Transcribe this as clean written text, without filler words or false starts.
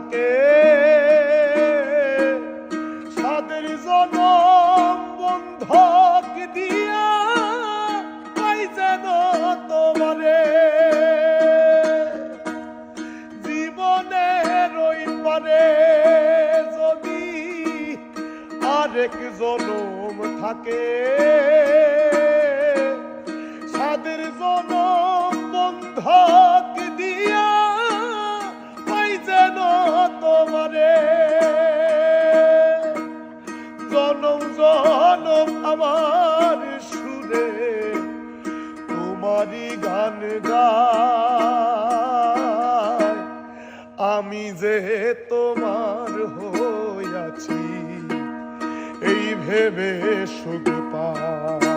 থাকে সাদের জনম বন্ধক দিয়া পাই যেন তোমারে জীবনের ওই পারে যদি আরেক জনম থাকে সাদের জনম বন্ধক দিয়া পাই যেন তোমারে জনম জনম আমার সুরে তোমারই গান গায় আমি যে তোমার হইয়াছি এই ভেবে সুখ পাই।